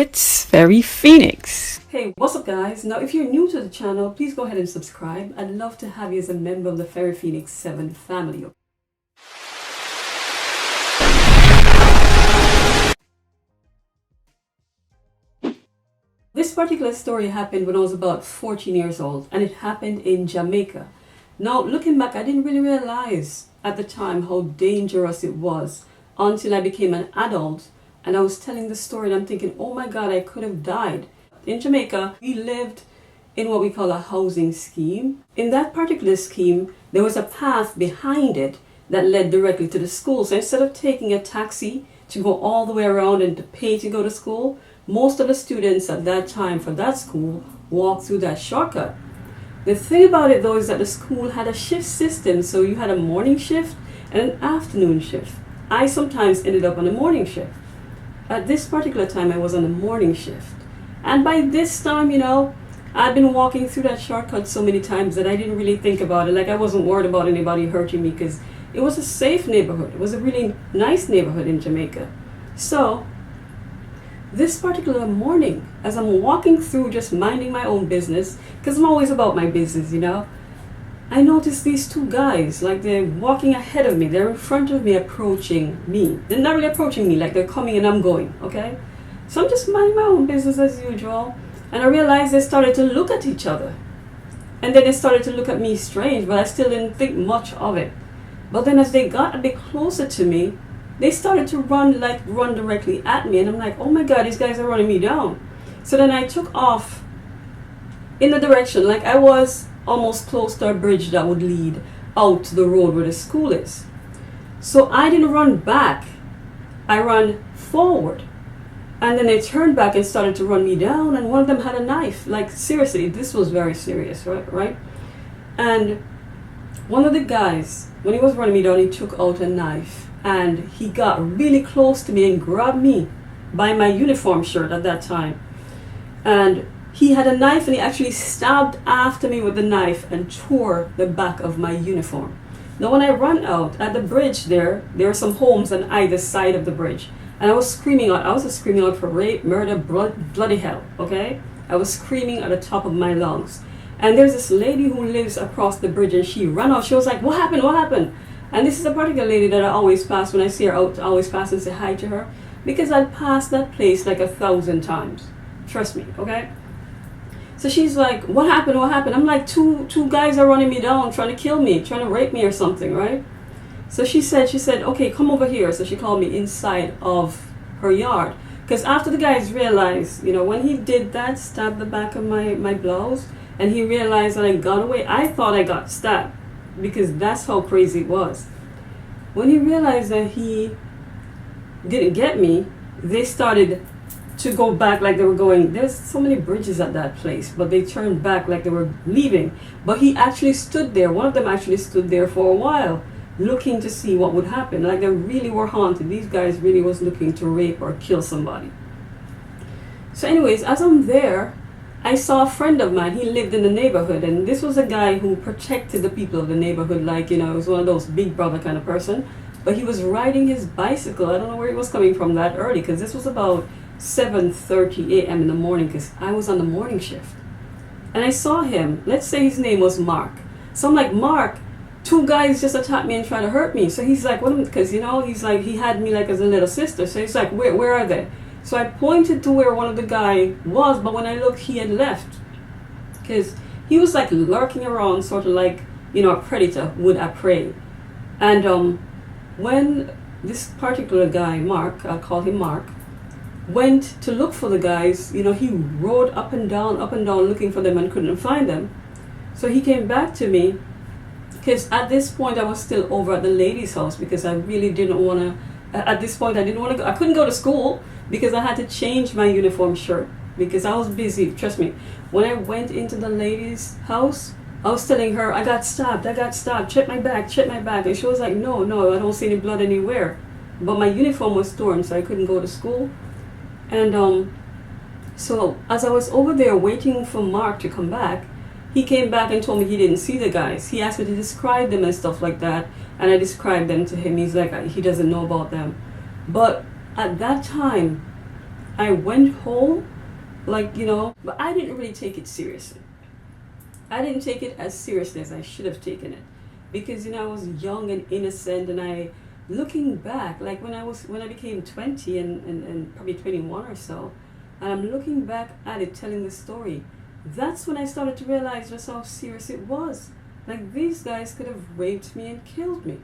It's Fairy Phoenix. Hey, what's up guys? Now if you're new to the channel, please go ahead and subscribe. I'd love to have you as a member of the Fairy Phoenix 7 family. This particular story happened when I was about 14 years old, and it happened in Jamaica. Now looking back, I didn't really realize at the time how dangerous it was until I became an adult and I was telling the story and I'm thinking, oh my God, I could have died. In Jamaica, we lived in what we call a housing scheme. In that particular scheme, there was a path behind it that led directly to the school. So instead of taking a taxi to go all the way around and to pay to go to school, most of the students at that time for that school walked through that shortcut. The thing about it though is that the school had a shift system, so you had a morning shift and an afternoon shift. I sometimes ended up on a morning shift. At this particular time I was on a morning shift. And by this time, I'd been walking through that shortcut so many times that I didn't really think about it. Like I wasn't worried about anybody hurting me because it was a safe neighborhood. It was a really nice neighborhood in Jamaica. So this particular morning, as I'm walking through just minding my own business, because I'm always about my business, I noticed these two guys, like they're walking ahead of me. They're in front of me, approaching me. They're not really approaching me, like they're coming and I'm going, okay? So I'm just minding my own business as usual. And I realized they started to look at each other. And then they started to look at me strange, but I still didn't think much of it. But then as they got a bit closer to me, they started to run directly at me. And I'm like, oh my God, these guys are running me down. So then I took off in the direction, like I was almost close to a bridge that would lead out to the road where the school is. So I didn't run back, I ran forward. And then they turned back and started to run me down, and one of them had a knife. Like seriously, this was very serious, right? And one of the guys, when he was running me down, he took out a knife and he got really close to me and grabbed me by my uniform shirt at that time. And he had a knife and he actually stabbed after me with the knife and tore the back of my uniform. Now when I ran out at the bridge there are some homes on either side of the bridge. And I was screaming out for rape, murder, bloody hell, okay? I was screaming at the top of my lungs. And there's this lady who lives across the bridge and she ran out. She was like, what happened? And this is a particular lady that I always pass when I see her out. I always pass and say hi to her. Because I'd passed that place like 1,000 times. Trust me, okay? So she's like, what happened? I'm like, two guys are running me down, trying to kill me, trying to rape me or something, right? So she said, okay, come over here. So she called me inside of her yard. Because after the guys realized, when he did that, stabbed the back of my blouse, and he realized that I got away, I thought I got stabbed because that's how crazy it was. When he realized that he didn't get me, they started to go back like they were going. There's so many bridges at that place, but they turned back like they were leaving. But he actually stood there. One of them actually stood there for a while, looking to see what would happen. Like they really were haunted. These guys really was looking to rape or kill somebody. So anyways, as I'm there, I saw a friend of mine. He lived in the neighborhood, and this was a guy who protected the people of the neighborhood. Like, he was one of those big brother kind of person. But he was riding his bicycle. I don't know where he was coming from that early, because this was about 7:30 a.m. in the morning, because I was on the morning shift. And I saw him. Let's say his name was Mark. So I'm like, Mark, two guys just attacked me and tried to hurt me. So he's like, what? Because he's like, he had me like as a little sister. So he's like, where are they? So I pointed to where one of the guy was, but when I looked, he had left. Because he was like lurking around, sort of like, a predator would at prey. And when this particular guy, Mark, I'll call him Mark, went to look for the guys, he rode up and down looking for them and couldn't find them. So he came back to me, because at this point I was still over at the lady's house, because I really didn't want to, at this point I didn't want to go, I couldn't go to school because I had to change my uniform shirt because I was busy. Trust me, when I went into the lady's house, I was telling her, I got stabbed, check my back. And she was like, no, I don't see any blood anywhere. But my uniform was torn, so I couldn't go to school. And so as I was over there waiting for Mark to come back, he came back and told me he didn't see the guys. He asked me to describe them and stuff like that. And I described them to him. He's like, he doesn't know about them. But at that time, I went home, like, but I didn't really take it seriously. I didn't take it as seriously as I should have taken it, because I was young and innocent, and looking back, like when I became 20 and probably 21 or so, and I'm looking back at it, telling the story. That's when I started to realize just how serious it was. Like, these guys could have raped me and killed me.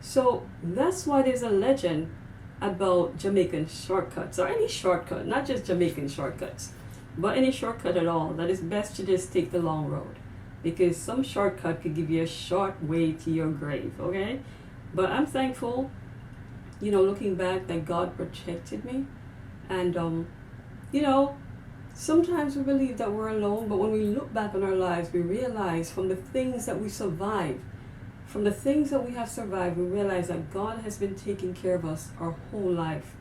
So that's why there's a legend about Jamaican shortcuts, or any shortcut, not just Jamaican shortcuts, but any shortcut at all, that it's best to just take the long road, because some shortcut could give you a short way to your grave, okay? But I'm thankful, looking back, that God protected me. And, sometimes we believe that we're alone, but when we look back on our lives, we realize from the things that we survived, from the things that we have survived, we realize that God has been taking care of us our whole life.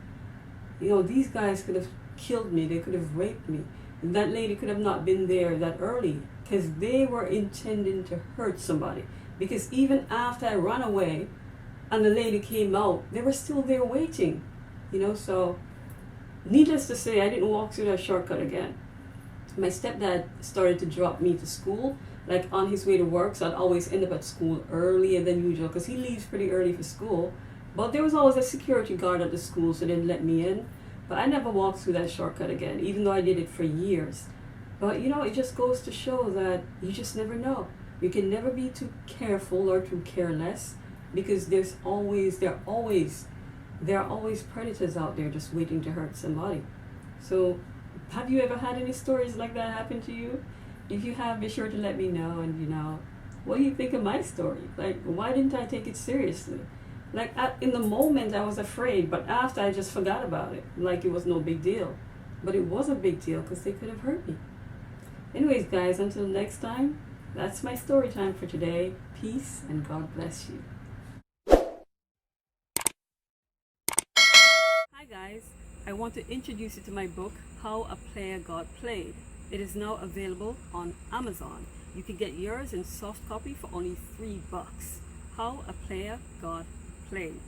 These guys could have killed me, they could have raped me. That lady could have not been there that early, because they were intending to hurt somebody. Because even after I ran away and the lady came out, they were still there waiting. So needless to say, I didn't walk through that shortcut again. My stepdad started to drop me to school, like on his way to work, so I'd always end up at school earlier than usual, because he leaves pretty early for school. But there was always a security guard at the school, so they didn't let me in. But I never walked through that shortcut again, even though I did it for years. But it just goes to show that you just never know. You can never be too careful or too careless, because there are always predators out there just waiting to hurt somebody. So, have you ever had any stories like that happen to you? If you have, be sure to let me know. And what do you think of my story? Like, why didn't I take it seriously? Like, in the moment I was afraid, but after I just forgot about it, like it was no big deal. But it was a big deal, because they could have hurt me. Anyways, guys, until next time, that's my story time for today. Peace and God bless you. Hi guys, I want to introduce you to my book, How a Player Got Played. It is now available on Amazon. You can get yours in soft copy for only $3. How a Player Got Played.